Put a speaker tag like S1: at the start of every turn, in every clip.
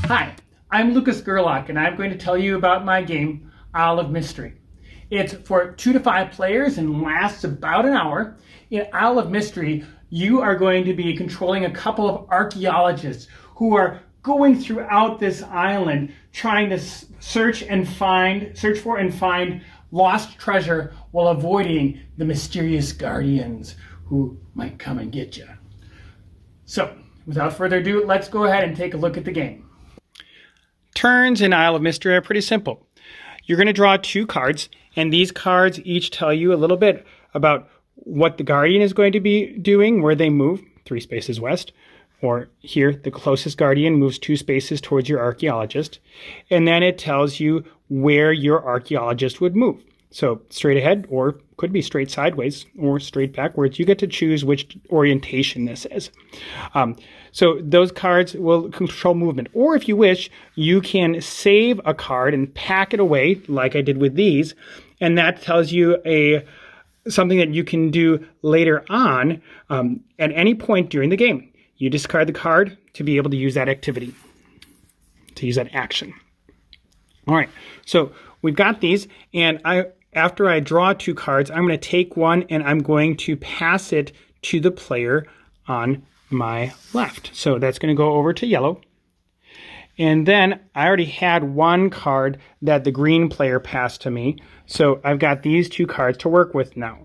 S1: Hi, I'm Lucas Gerlach, and I'm going to tell you about my game, Isle of Mystery. It's for 2 to 5 players and lasts about an hour. In Isle of Mystery, you are going to be controlling a couple of archaeologists who are going throughout this island trying to search for and find lost treasure while avoiding the mysterious guardians who might come and get you. So, without further ado, let's go ahead and take a look at the game. Turns in Isle of Mystery are pretty simple. You're going to draw 2 cards, and these cards each tell you a little bit about what the Guardian is going to be doing, where they move, 3 spaces west, or here, the closest Guardian moves 2 spaces towards your Archaeologist, and then it tells you where your Archaeologist would move. So straight ahead, or could be straight sideways, or straight backwards. You get to choose which orientation this is. So those cards will control movement. Or if you wish, you can save a card and pack it away, like I did with these, and that tells you something that you can do later on at any point during the game. You discard the card to be able to use that activity, to use that action. All right, so we've got these, and after I draw 2 cards, I'm going to take one and I'm going to pass it to the player on my left. So that's going to go over to yellow. And then I already had 1 card that the green player passed to me. So I've got these 2 cards to work with now.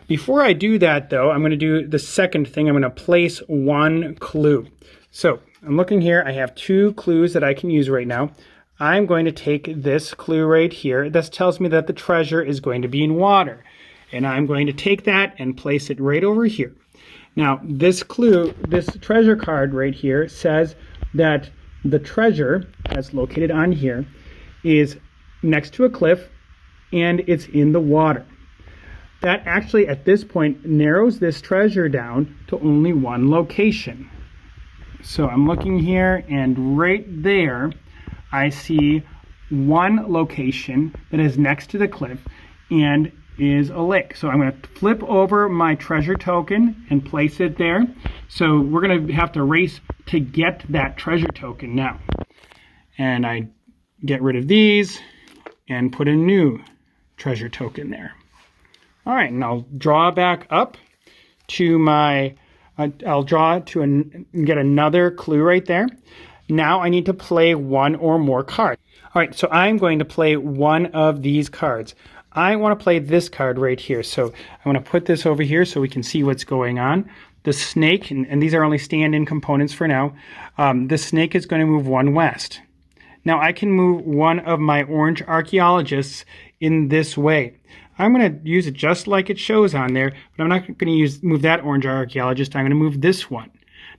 S1: Before I do that, though, I'm going to do the second thing. I'm going to place 1 clue. So I'm looking here. I have 2 clues that I can use right now. I'm going to take this clue right here. This tells me that the treasure is going to be in water. And I'm going to take that and place it right over here. Now, this clue, this treasure card right here says that the treasure that's located on here is next to a cliff and it's in the water. That actually, at this point, narrows this treasure down to only 1 location. So I'm looking here, and right there, I see 1 location that is next to the cliff and is a lake. So I'm going to flip over my treasure token and place it there. So we're going to have to race to get that treasure token now. And I get rid of these and put a new treasure token there. All right, and I'll draw back up to my, I'll draw to get another clue right there. Now I need to play 1 or more cards. All right, so I'm going to play 1 of these cards. I want to play this card right here. So I'm going to put this over here so we can see what's going on. The snake, and these are only stand-in components for now, the snake is going to move 1 west. Now I can move 1 of my orange archaeologists in this way. I'm going to use it just like it shows on there, but I'm not going to move that orange archaeologist. I'm going to move this one.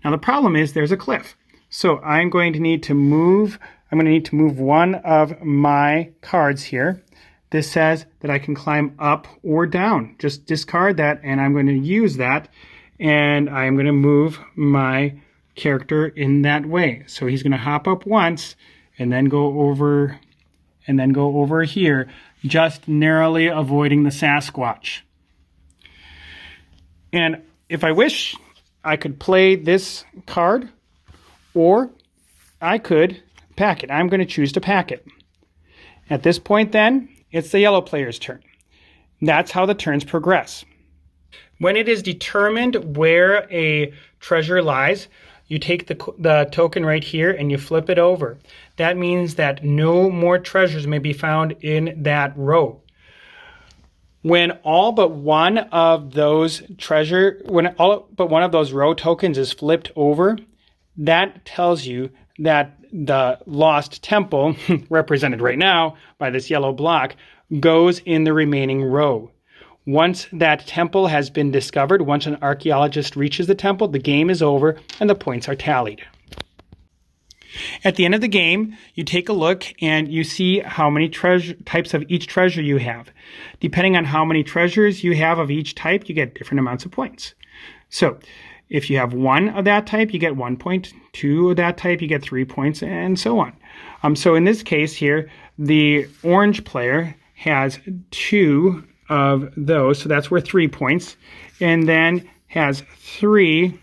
S1: Now the problem is there's a cliff. So I'm going to need to move 1 of my cards here. This says that I can climb up or down. Just discard that, and I'm going to use that, and I'm going to move my character in that way. So he's going to hop up once and then go over here, just narrowly avoiding the Sasquatch. And if I wish, I could play this card, or I could pack it. I'm going to choose to pack it. At this point then, it's the yellow player's turn. That's how the turns progress. When it is determined where a treasure lies, you take the token right here and you flip it over. That means that no more treasures may be found in that row. When all but one of those row tokens is flipped over, that tells you that the lost temple, represented right now by this yellow block, goes in the remaining row. Once that temple has been discovered, once an archaeologist reaches the temple, the game is over and the points are tallied. At the end of the game, you take a look and you see how many types of each treasure you have. Depending on how many treasures you have of each type, you get different amounts of points. So if you have 1 of that type, you get 1 point. 2 of that type, you get 3 points, and so on. So in this case here, the orange player has 2 of those, so that's worth 3 points, and then has 3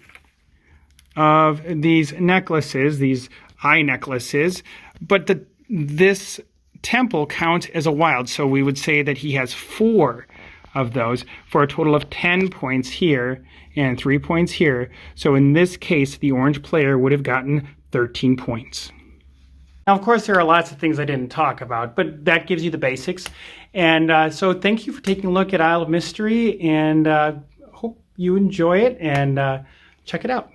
S1: of these necklaces, these eye necklaces, but this temple counts as a wild, so we would say that he has 4 of those for a total of 10 points here and 3 points here. So in this case, the orange player would have gotten 13 points. Now, of course, there are lots of things I didn't talk about, but that gives you the basics. And so thank you for taking a look at Isle of Mystery, and hope you enjoy it and check it out.